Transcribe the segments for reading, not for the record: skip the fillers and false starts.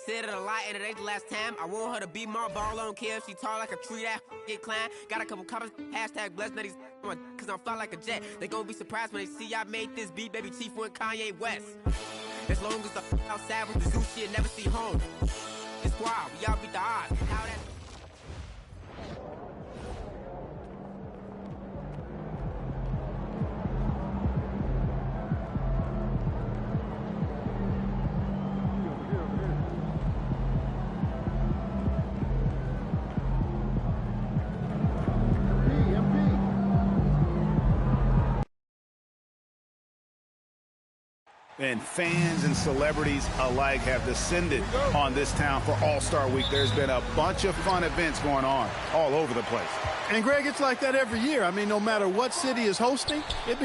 said it a lot, and it ain't the last time. I want her to be my ball, I don't care if she tall like a tree, that get climb. Got a couple comments, hashtag blessed, now these cause I'm fly like a jet. They gon' be surprised when they see I made this beat, baby Chief and Kanye West. As long as the outside with the zoo shit, never see home. It's wild, we all beat the odds. How that... And fans and celebrities alike have descended on this town for All-Star Week. There's been a bunch of fun events going on all over the place. And, Greg, it's like that every year. I mean, no matter what city is hosting, it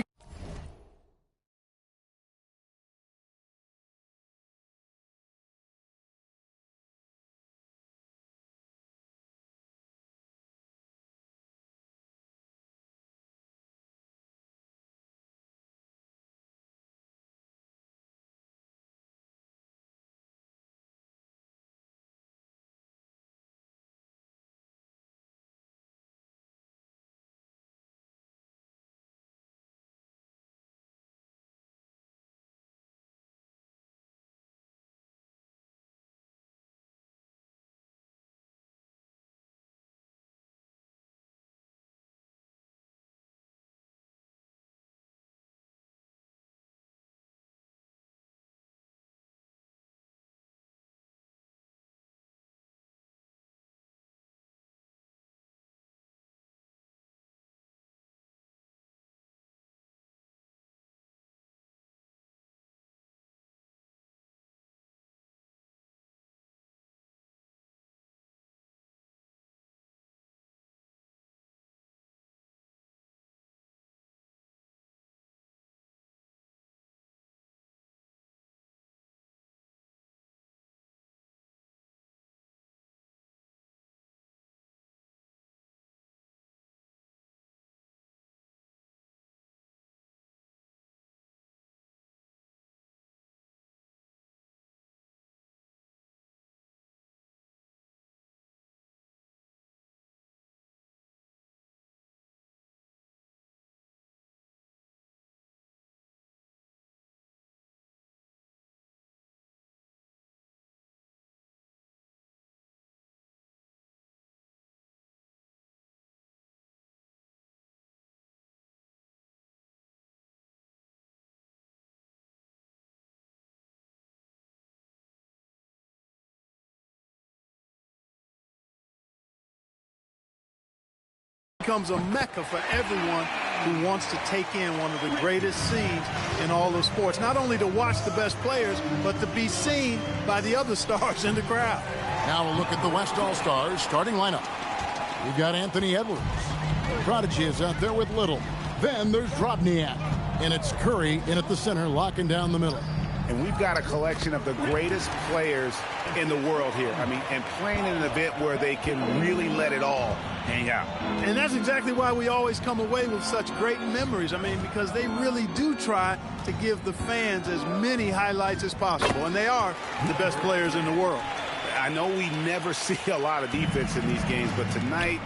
becomes a mecca for everyone who wants to take in one of the greatest scenes in all of sports. Not only to watch the best players, but to be seen by the other stars in the crowd. Now a look at the West All-Stars starting lineup. We've got Anthony Edwards. Prodigy is out there with Little. Then there's Drobniak. And it's Curry in at the center, locking down the middle. And we've got a collection of the greatest players in the world here. I mean, and playing in an event where they can really let it all hang out. And that's exactly why we always come away with such great memories. I mean, because they really do try to give the fans as many highlights as possible. And they are the best players in the world. I know we never see a lot of defense in these games, but tonight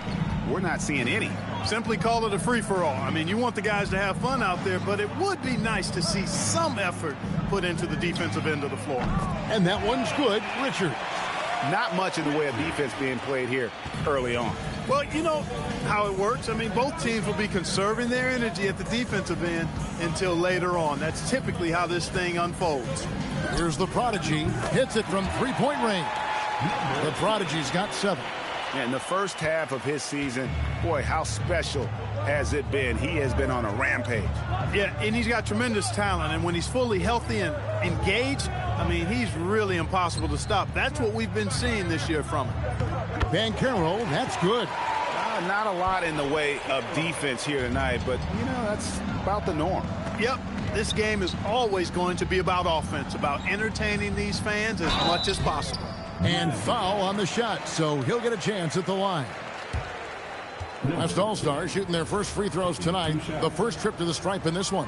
we're not seeing any. Simply call it a free-for-all. I mean, you want the guys to have fun out there, but it would be nice to see some effort put into the defensive end of the floor. And that one's good. Richard. Not much in the way of defense being played here early on. Well, you know how it works. I mean, both teams will be conserving their energy at the defensive end until later on. That's typically how this thing unfolds. Here's the Prodigy. Hits it from three-point range. The Prodigy's got 7. And the first half of his season, boy, how special has it been? He has been on a rampage. Yeah, and he's got tremendous talent. And when he's fully healthy and engaged, I mean, he's really impossible to stop. That's what we've been seeing this year from him. Banchero, that's good. Not a lot in the way of defense here tonight, but, you know, that's about the norm. Yep, this game is always going to be about offense, about entertaining these fans as much as possible. And foul on the shot, so he'll get a chance at the line. West All-Stars shooting their first free throws tonight. The first trip to the stripe in this one.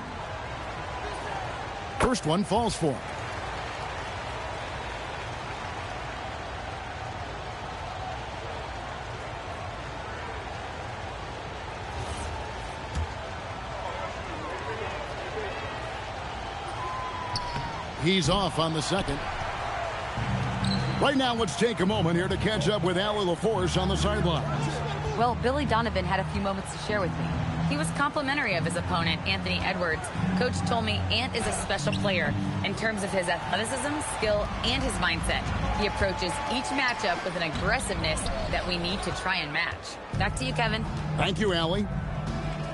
First one falls for. He's off on the second. Right now, let's take a moment here to catch up with Allie LaForce on the sidelines. Well, Billy Donovan had a few moments to share with me. He was complimentary of his opponent, Anthony Edwards. Coach told me Ant is a special player in terms of his athleticism, skill, and his mindset. He approaches each matchup with an aggressiveness that we need to try and match. Back to you, Kevin. Thank you, Allie.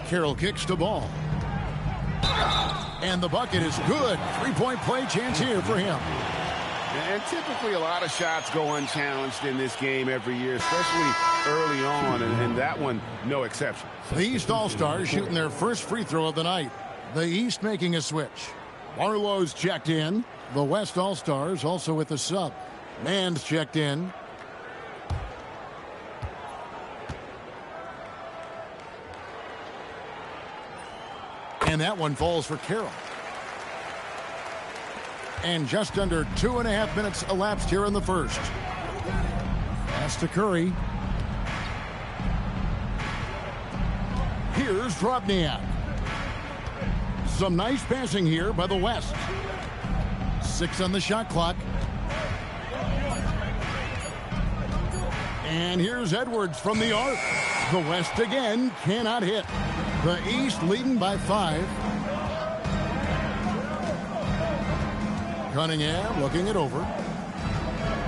Carroll kicks the ball. And the bucket is good. Three-point play chance here for him. And typically a lot of shots go unchallenged in this game every year, especially early on, and that one, no exception. The East All-Stars shooting their first free throw of the night. The East making a switch. Barlow's checked in. The West All-Stars also with the sub. Mann's checked in. And that one falls for Carroll. And just under 2.5 minutes elapsed here in the first. Pass to Curry. Here's Drobniak. Some nice passing here by the West. 6 on the shot clock. And here's Edwards from the arc. The West again cannot hit. The East leading by 5. Cunningham looking it over.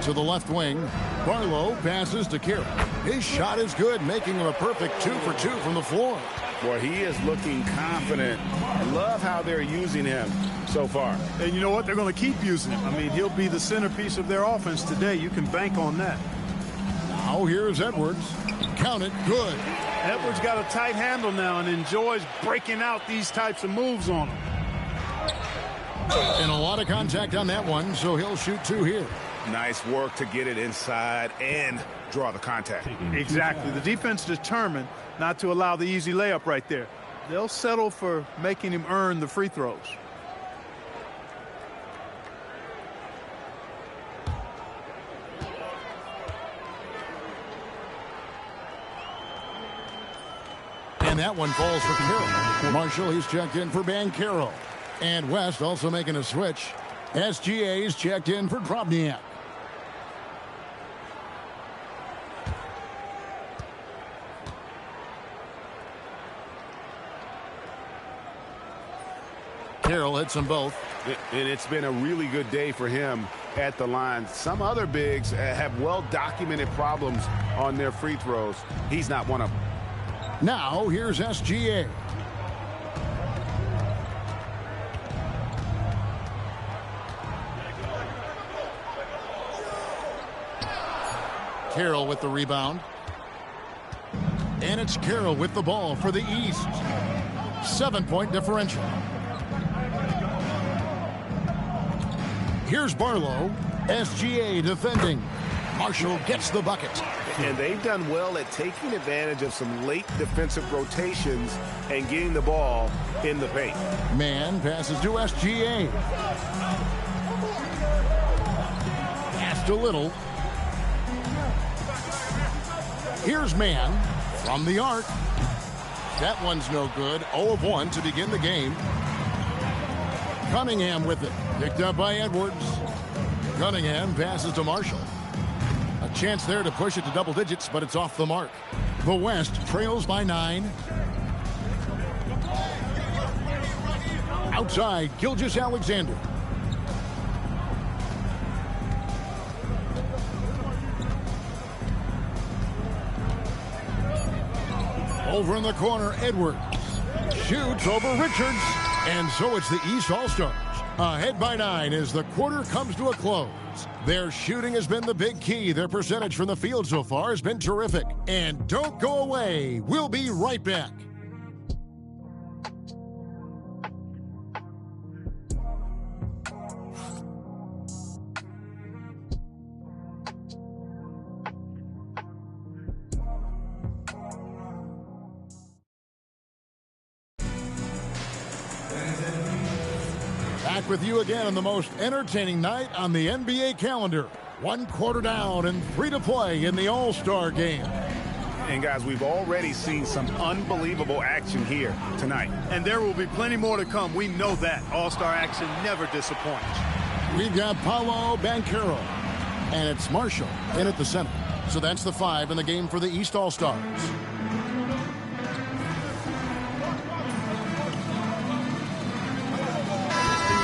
To the left wing. Barlow passes to Carroll. His shot is good, making him a perfect 2 for 2 from the floor. Boy, he is looking confident. I love how they're using him so far. And you know what? They're going to keep using him. I mean, he'll be the centerpiece of their offense today. You can bank on that. Now here's Edwards. Count it. Good. Edwards got a tight handle now and enjoys breaking out these types of moves on him. And a lot of contact on that one, so he'll shoot 2 here. Nice work to get it inside and draw the contact. Exactly. The defense determined not to allow the easy layup right there. They'll settle for making him earn the free throws. And that one falls for Carroll. Marshall, he's checked in for Banchero. And West also making a switch. SGA's checked in for Drobniak. Carroll hits them both. And it's been a really good day for him at the line. Some other bigs have well-documented problems on their free throws. He's not one of them. Now, here's SGA. Carroll with the rebound. And it's Carroll with the ball for the East. 7-point differential. Here's Barlow. SGA defending. Marshall gets the bucket. And they've done well at taking advantage of some late defensive rotations and getting the ball in the paint. Mann passes to SGA. Pass to Little. Here's Mann from the arc. That one's no good. 0 of 1 to begin the game. Cunningham with it. Picked up by Edwards. Cunningham passes to Marshall. A chance there to push it to double digits, but it's off the mark. The West trails by 9. Outside, Gilgeous-Alexander. Over in the corner, Edwards shoots over Richards. And so it's the East All-Stars. Ahead by 9 as the quarter comes to a close. Their shooting has been the big key. Their percentage from the field so far has been terrific. And don't go away. We'll be right back. Back with you again on the most entertaining night on the NBA calendar. 1 quarter down and 3 to play in the All-Star game. And guys, we've already seen some unbelievable action here tonight. And there will be plenty more to come. We know that. All-Star action never disappoints. We've got Paolo Banchero, and it's Marshall in at the center. So that's the 5 in the game for the East All-Stars. In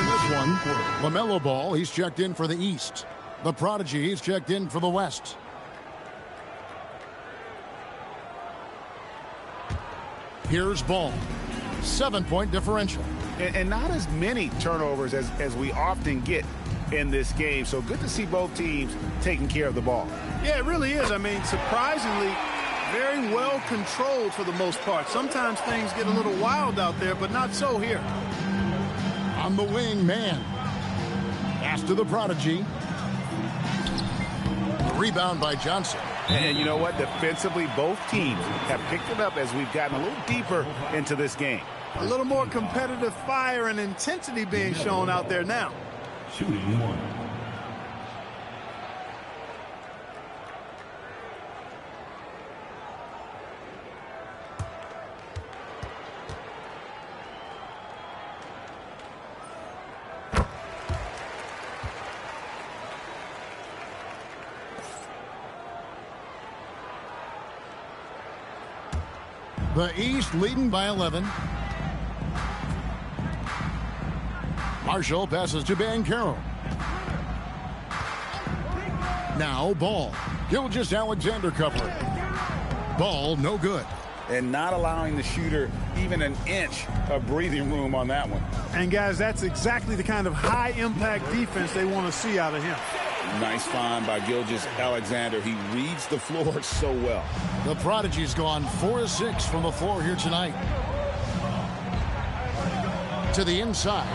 this one, LaMelo Ball, he's checked in for the East. The Prodigy, he's checked in for the West. Here's Ball. 7-point differential. And not as many turnovers as we often get in this game. So good to see both teams taking care of the ball. Yeah, it really is. I mean, surprisingly, very well controlled for the most part. Sometimes things get a little wild out there, but not so here. On the wing, man. Pass to the Prodigy. Rebound by Johnson. And you know what? Defensively, both teams have picked it up as we've gotten a little deeper into this game. A little more competitive fire and intensity being shown out there now. Shooting 1. The East leading by 11. Marshall passes to Banchero. Now Ball. Gilgeous-Alexander covering. Ball no good. And not allowing the shooter even an inch of breathing room on that one. And guys, that's exactly the kind of high-impact defense they want to see out of him. Nice find by Gilgeous-Alexander. He reads the floor so well. The Prodigy's gone 4 of 6 from the floor here tonight. To the inside.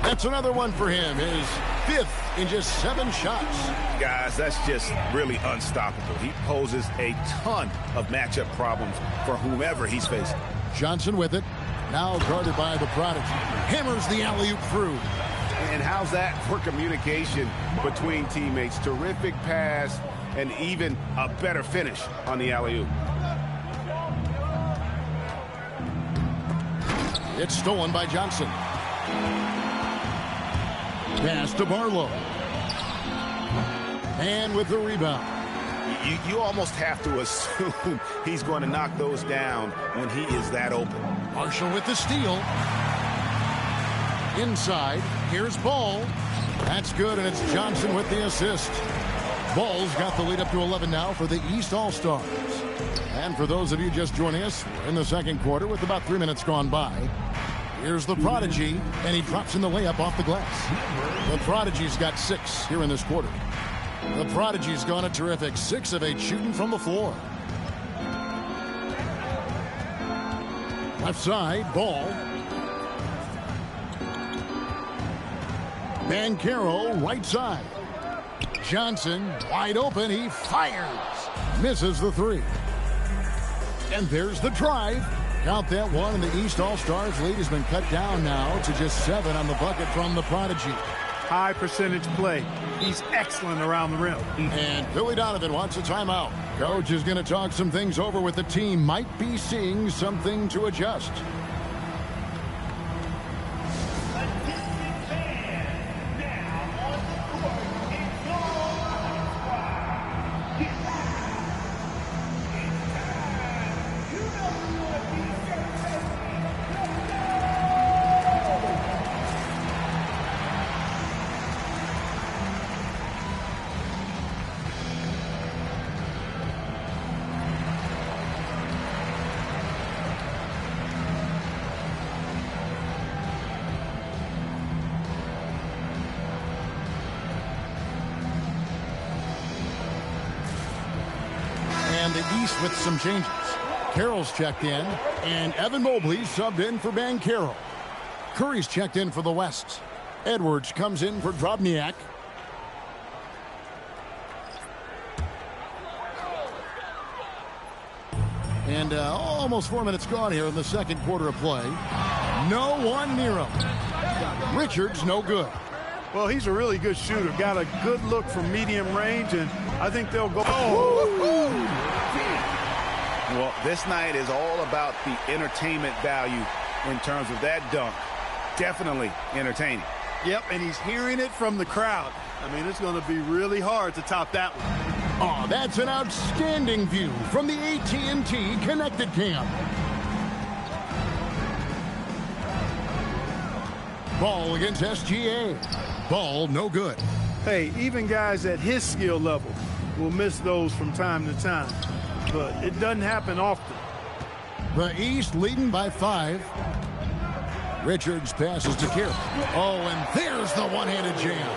That's another one for him. His 5th in just 7 shots. Guys, that's just really unstoppable. He poses a ton of matchup problems for whomever he's facing. Johnson with it. Now guarded by the Prodigy. Hammers the alley-oop through. And how's that for communication between teammates? Terrific pass and even a better finish on the alley-oop. It's stolen by Johnson. Pass to Barlow. And with the rebound. You almost have to assume he's going to knock those down when he is that open. Marshall with the steal. Inside, here's Ball. That's good, and it's Johnson with the assist. Ball's got the lead up to 11 now for the East All-Stars. And for those of you just joining us, we're in the second quarter with about 3 minutes gone by. Here's the Prodigy, and he drops in the layup off the glass. The Prodigy's got 6 here in this quarter. The Prodigy's gone a terrific 6 of 8 shooting from the floor. Left side, Ball. Banchero, right side. Johnson, wide open, he fires. Misses the 3. And there's the drive. Count that one, and the East All-Stars lead has been cut down now to just 7 on the bucket from the Prodigy. High percentage play. He's excellent around the rim. And Billy Donovan wants a timeout. Coach is going to talk some things over with the team. Might be seeing something to adjust. The East with some changes. Carroll's checked in, and Evan Mobley subbed in for Banchero. Curry's checked in for the West. Edwards comes in for Drobniak. And almost 4 minutes gone here in the second quarter of play. No one near him. Richards no good. Well, he's a really good shooter. Got a good look from medium range, and I think they'll go. Oh. Well, this night is all about the entertainment value in terms of that dunk. Definitely entertaining. Yep, and he's hearing it from the crowd. I mean, it's going to be really hard to top that one. Oh, that's an outstanding view from the AT&T Connected Cam. Ball against SGA. Ball no good. Hey, even guys at his skill level will miss those from time to time, but it doesn't happen often. The East leading by 5. Richards passes to Kerr. Oh, and there's the one-handed jam.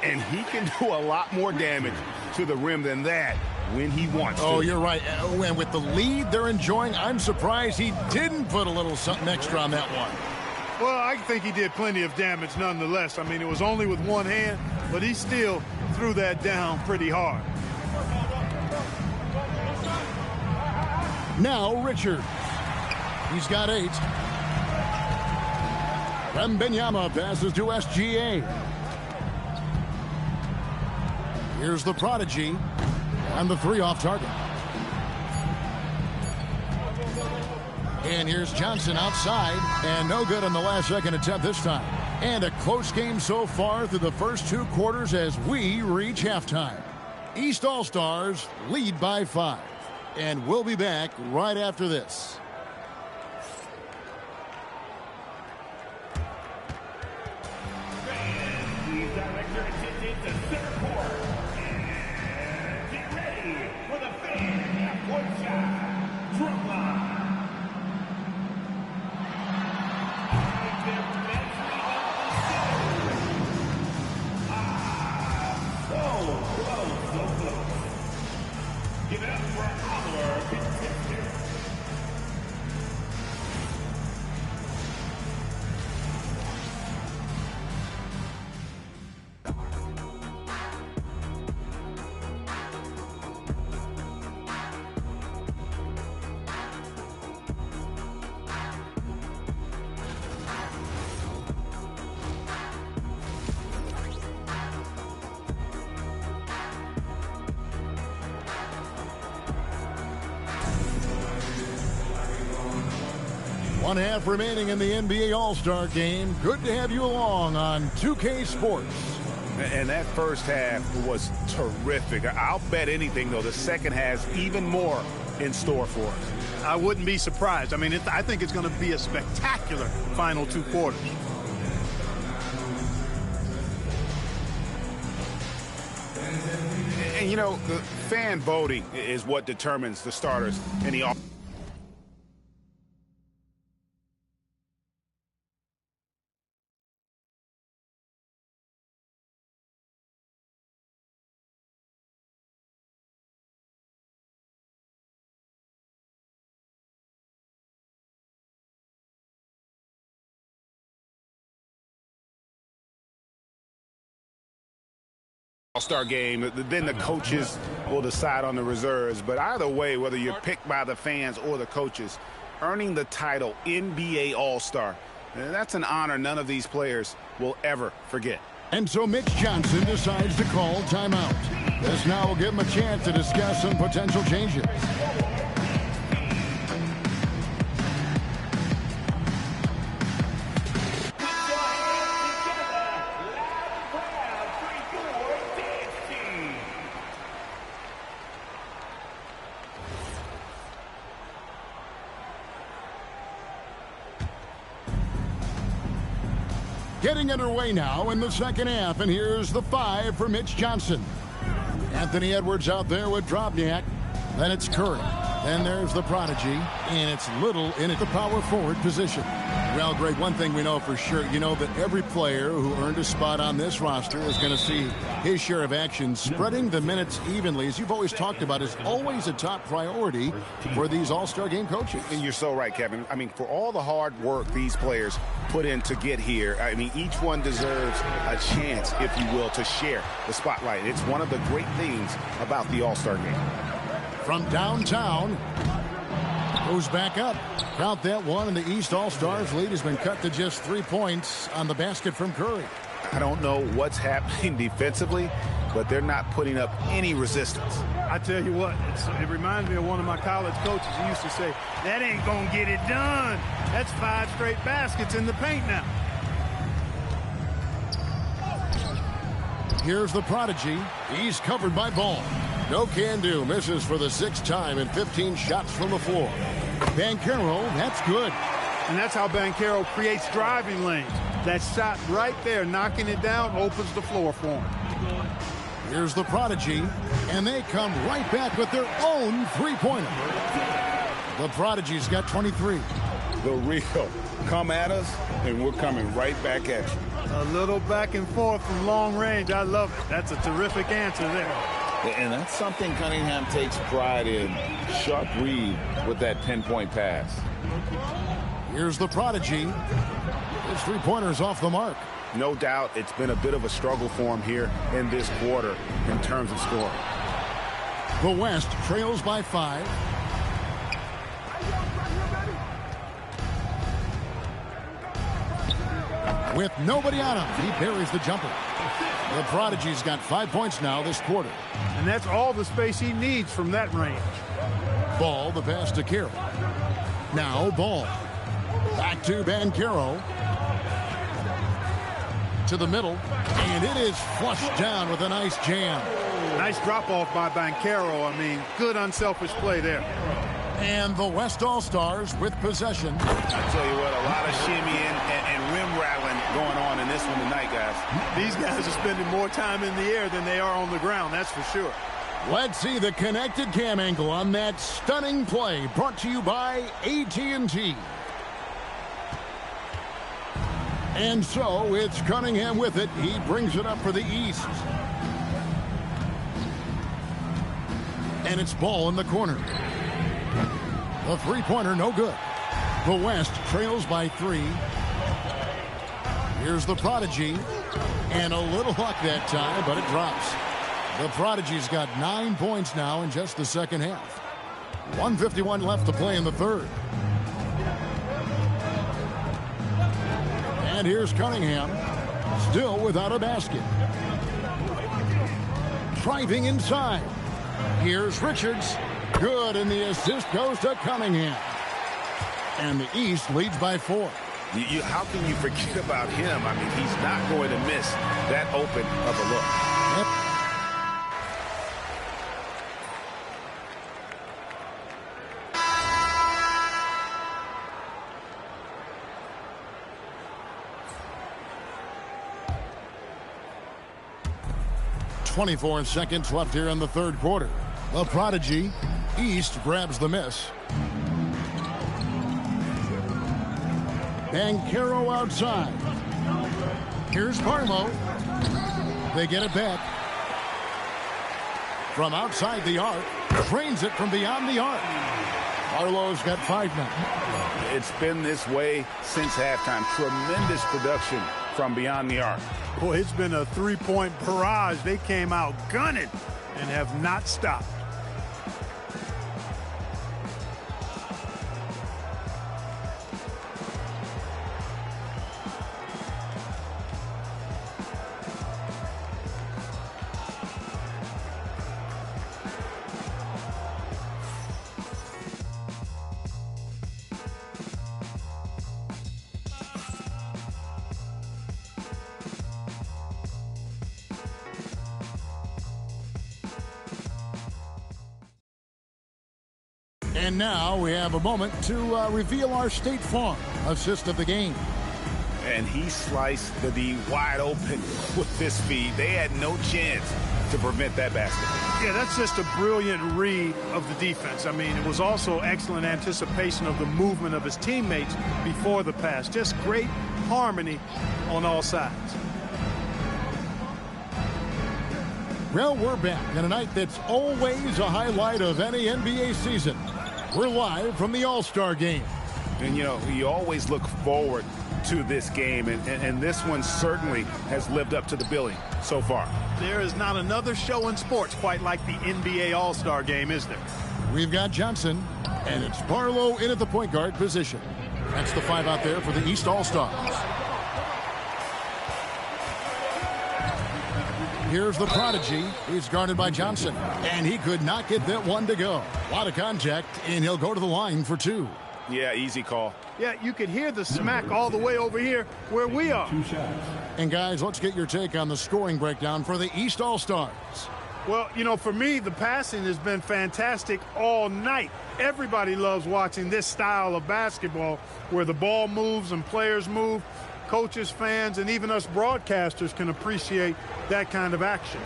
And he can do a lot more damage to the rim than that when he wants to. Oh, you're right. And with the lead they're enjoying, I'm surprised he didn't put a little something extra on that one. Well, I think he did plenty of damage nonetheless. I mean, it was only with one hand, but he still threw that down pretty hard. Now Richard. He's got 8. Wembanyama passes to SGA. Here's the prodigy. And the 3 off target. And here's Johnson outside. And no good on the last second attempt this time. And a close game so far through the first 2 quarters as we reach halftime. East All-Stars lead by 5. And we'll be back right after this. One half remaining in the NBA All-Star game. Good to have you along on 2K Sports. And that first half was terrific. I'll bet anything, though, the second has even more in store for us. I wouldn't be surprised. I mean, I think it's going to be a spectacular final 2 quarters. And, you know, the fan voting is what determines the starters in the All-Star game. Then the coaches will decide on the reserves. But either way, whether you're picked by the fans or the coaches, earning the title NBA All-Star, that's an honor none of these players will ever forget. And so Mitch Johnson decides to call timeout. This now will give him a chance to discuss some potential changes. Getting underway now in the second half, and here's the 5 for Mitch Johnson. Anthony Edwards out there with Drobniak. Then it's Curry. Then there's the prodigy, and it's Little in at the power forward position. Well, Greg, one thing we know for sure, you know that every player who earned a spot on this roster is going to see his share of action. Spreading the minutes evenly, as you've always talked about, is always a top priority for these All-Star game coaches. And you're so right, Kevin. I mean, for all the hard work these players put in to get here, I mean, each one deserves a chance, if you will, to share the spotlight. It's one of the great things about the All-Star game. From downtown, goes back up. Count that one, and the East All-Stars lead has been cut to just 3 points on the basket from Curry. I don't know what's happening defensively, but they're not putting up any resistance. I tell you what, it reminds me of one of my college coaches who used to say, that ain't going to get it done. That's 5 straight baskets in the paint now. Here's the prodigy. He's covered by Ball. No can do. Misses for the 6th time in 15 shots from the floor. Banchero, that's good. And that's how Banchero creates driving lanes. That shot right there, knocking it down, opens the floor for him. Here's the prodigy, and they come right back with their own three-pointer. The prodigy's got 23. The real. Come at us, and we're coming right back at you. A little back and forth from long range. I love it. That's a terrific answer there. And that's something Cunningham takes pride in. Sharp read with that pinpoint pass. Here's the prodigy. His three-pointer's off the mark. No doubt it's been a bit of a struggle for him here in this quarter in terms of scoring. The West trails by 5. With nobody on him, he buries the jumper. The prodigy's got 5 points now this quarter. And that's all the space he needs from that range. Ball, the pass to Carroll. Now Ball. Back to Banchero. To the middle. And it is flushed down with a nice jam. Nice drop-off by Banchero. I mean, good unselfish play there. And the West All-Stars with possession. I tell you what, a lot of shimmying and rim rattling going on in this one tonight, guys. These guys are spending more time in the air than they are on the ground, that's for sure. Let's see the connected cam angle on that stunning play, brought to you by AT&T. And so it's Cunningham with it. He brings it up for the East. And it's Ball in the corner. The three-pointer, no good. The West trails by 3. Here's the prodigy. And a little luck that time, but it drops. The prodigy's got 9 points now in just the second half. 1:51 left to play in the third. And here's Cunningham, still without a basket. Driving inside. Here's Richards. Good, and the assist goes to Cunningham. And the East leads by 4. How can you forget about him? I mean, he's not going to miss that open of a look. Yep. .24 seconds left here in the third quarter. The prodigy, East, grabs the miss. Banchero outside. Here's Barlow. They get it back. From outside the arc. Trains it from beyond the arc. Barlow's got 5 now. It's been this way since halftime. Tremendous production from beyond the arc. Boy, it's been a three-point barrage. They came out gunning and have not stopped. And now we have a moment to reveal our State Farm assist of the game. And he sliced the D wide open with this feed. They had no chance to prevent that basket. Yeah, that's just a brilliant read of the defense. I mean, it was also excellent anticipation of the movement of his teammates before the pass. Just great harmony on all sides. Well, we're back in a night that's always a highlight of any NBA season. We're live from the All-Star Game. And, you know, you always look forward to this game, and this one certainly has lived up to the billing so far. There is not another show in sports quite like the NBA All-Star Game, is there? We've got Johnson, and it's Barlow in at the point guard position. That's the 5 out there for the East All-Stars. Here's the prodigy. He's guarded by Johnson. And he could not get that one to go. A lot of contact, and he'll go to the line for two. Yeah, easy call. Yeah, you could hear the smack all the way over here where we are. And guys, let's get your take on the scoring breakdown for the East All-Stars. Well, you know, for me, the passing has been fantastic all night. Everybody loves watching this style of basketball where the ball moves and players move. Coaches, fans, and even us broadcasters can appreciate that kind of action.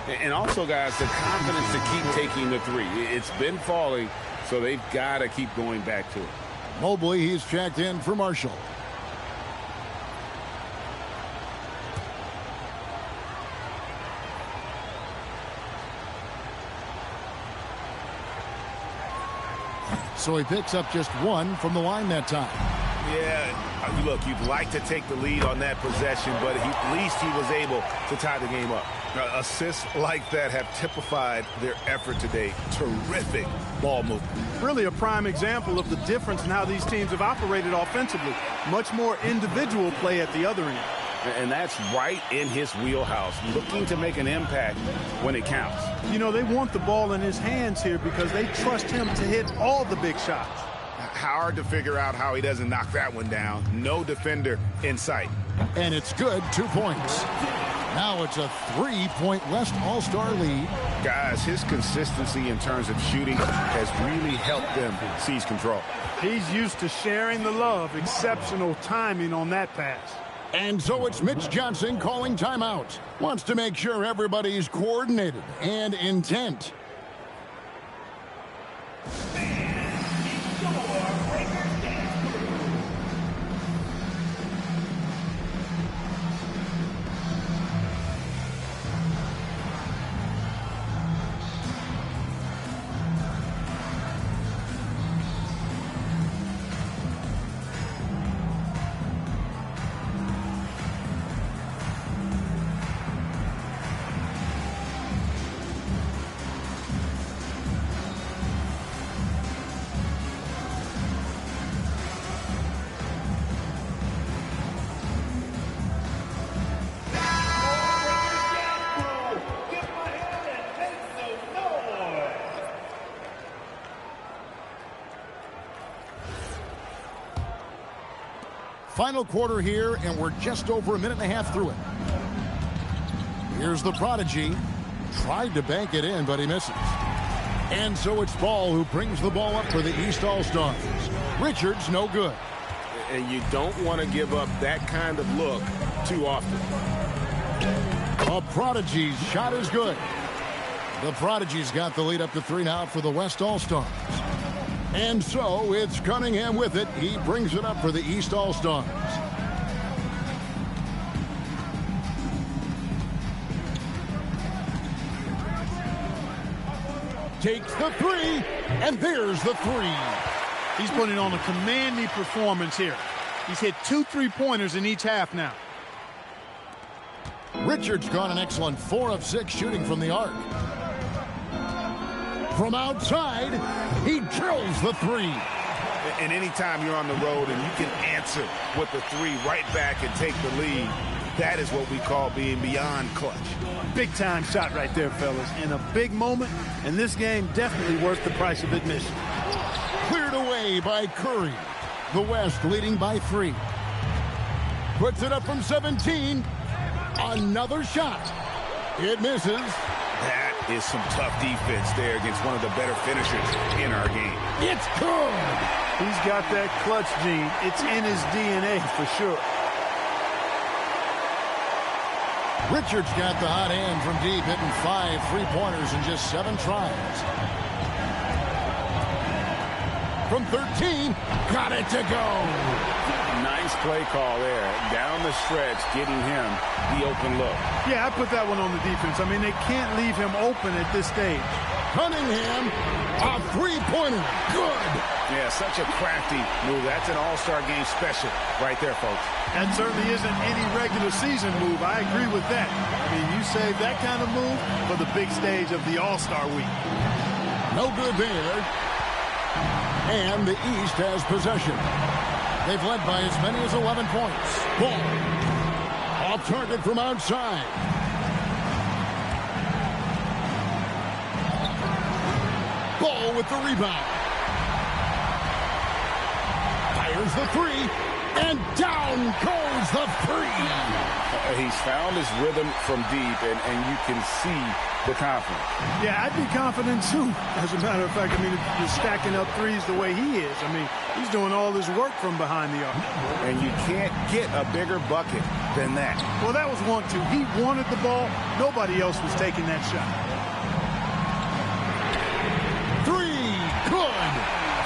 And also, guys, the confidence to keep taking the three. It's been falling, so they've got to keep going back to it. Mobley, he's checked in for Marshall. So he picks up just one from the line that time. Yeah, look, you'd like to take the lead on that possession, but at least he was able to tie the game up. Assists like that have typified their effort today. Terrific ball movement. Really a prime example of the difference in how these teams have operated offensively. Much more individual play at the other end. And that's right in his wheelhouse, looking to make an impact when it counts. You know, they want the ball in his hands here because they trust him to hit all the big shots. Hard to figure out how he doesn't knock that one down. No defender in sight. And it's good, 2 points. Now it's a 3-point West All-Star lead. Guys, his consistency in terms of shooting has really helped them seize control. He's used to sharing the love. Exceptional timing on that pass. And so it's Mitch Johnson calling timeout. Wants to make sure everybody's coordinated and intent. Final quarter here, and we're just over a minute and a half through it. Here's the prodigy. Tried to bank it in, but he misses. And so it's Ball who brings the ball up for the East All-Stars. Richards, no good. And you don't want to give up that kind of look too often. A prodigy's shot is good. The prodigy's got the lead up to 3 now for the West All-Stars. And so it's Cunningham with it. He brings it up for the East All-Stars. Takes the three, and there's the three. He's putting on a commanding performance here. He's hit 2 3-pointers in each half now. Richards got an excellent 4 of 6 shooting from the arc. From outside, he drills the three. And anytime you're on the road and you can answer with the three right back and take the lead, that is what we call being beyond clutch. Big time shot right there, fellas. In a big moment, and this game definitely worth the price of admission. Cleared away by Curry. The West leading by 3. Puts it up from 17. Another shot. It misses. That is some tough defense there against one of the better finishers in our game. It's good. He's got that clutch gene. It's in his DNA for sure. Richards got the hot hand from deep, hitting 5 3-pointers in just 7 tries. From 13, got it to go. Nice play call there. Down the stretch, getting him the open look. Yeah, I put that one on the defense. I mean, they can't leave him open at this stage. Cunningham, a 3-pointer. Good. Yeah, such a crafty move. That's an all-star game special right there, folks. That certainly isn't any regular season move. I agree with that. I mean, you save that kind of move for the big stage of the All-Star week. No good there. And the East has possession. They've led by as many as 11 points. Ball. Off target from outside. Ball with the rebound. Fires the three, and down goes the three. He's found his rhythm from deep, and you can see the confidence. Yeah, I'd be confident too. As a matter of fact, I mean, you're stacking up threes the way he is. I mean, he's doing all his work from behind the arc. And you can't get a bigger bucket than that. Well, that was 1-2. He wanted the ball. Nobody else was taking that shot. Three, good.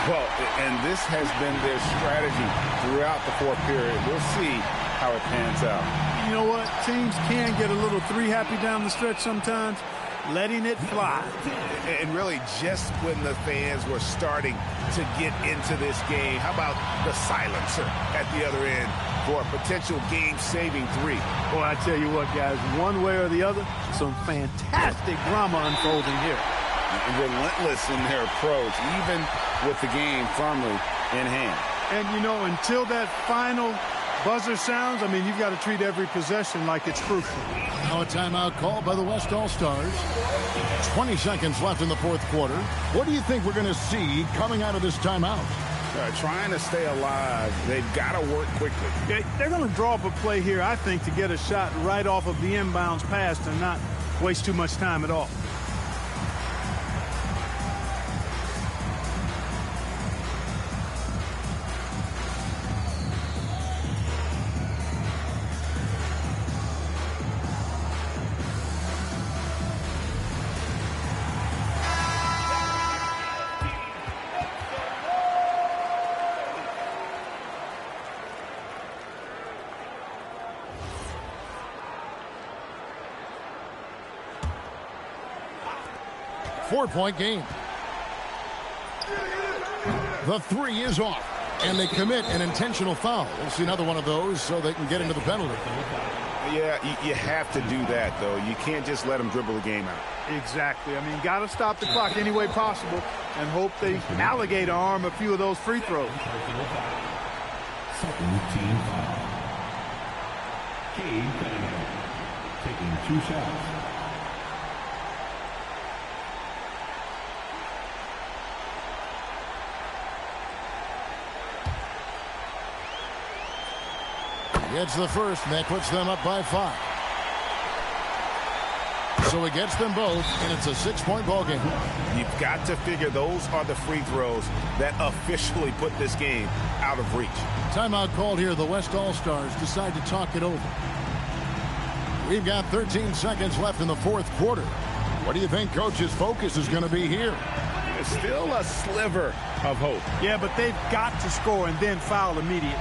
Well, and this has been their strategy throughout the fourth period. We'll see how it pans out. You know what? Teams can get a little three-happy down the stretch sometimes, letting it fly. And really, just when the fans were starting to get into this game, how about the silencer at the other end for a potential game-saving three? Boy, I tell you what, guys, one way or the other, some fantastic drama unfolding here. Relentless in their approach, even with the game firmly in hand. And, you know, until that final buzzer sounds, I mean, you've got to treat every possession like it's crucial. Now a timeout called by the West All-Stars. 20 seconds left in the fourth quarter. What do you think we're going to see coming out of this timeout? Trying to stay alive. They've got to work quickly. Yeah, they're going to draw up a play here, I think, to get a shot right off of the inbounds pass and not waste too much time at all. Four-point game. The three is off, and they commit an intentional foul. We'll see another one of those so they can get into the penalty. Yeah, you have to do that, though. You can't just let them dribble the game out. Exactly. I mean, got to stop the clock any way possible and hope they alligator arm a few of those free throws. Second team foul. Cade Cunningham taking 2 shots. Gets the first, and that puts them up by 5. So he gets them both, and it's a 6-point ball game. You've got to figure those are the free throws that officially put this game out of reach. Timeout called here. The West All-Stars decide to talk it over. We've got 13 seconds left in the fourth quarter. What do you think Coach's focus is going to be here? There's still a sliver of hope. Yeah, but they've got to score and then foul immediately.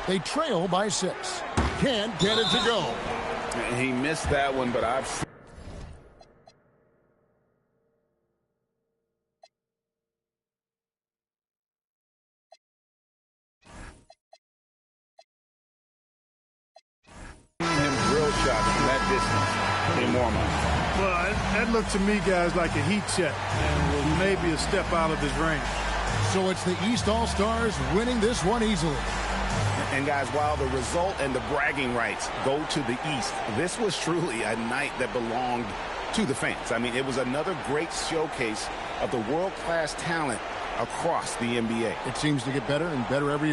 They trail by 6. Can't get it to go. He missed that one, but I've seen him drill shots from that distance in warm-up. Well, that looked to me, guys, like a heat check and was maybe a step out of his range. So it's the East All-Stars winning this one easily. And guys, while the result and the bragging rights go to the East, this was truly a night that belonged to the fans. I mean, it was another great showcase of the world-class talent across the NBA. It seems to get better and better every year.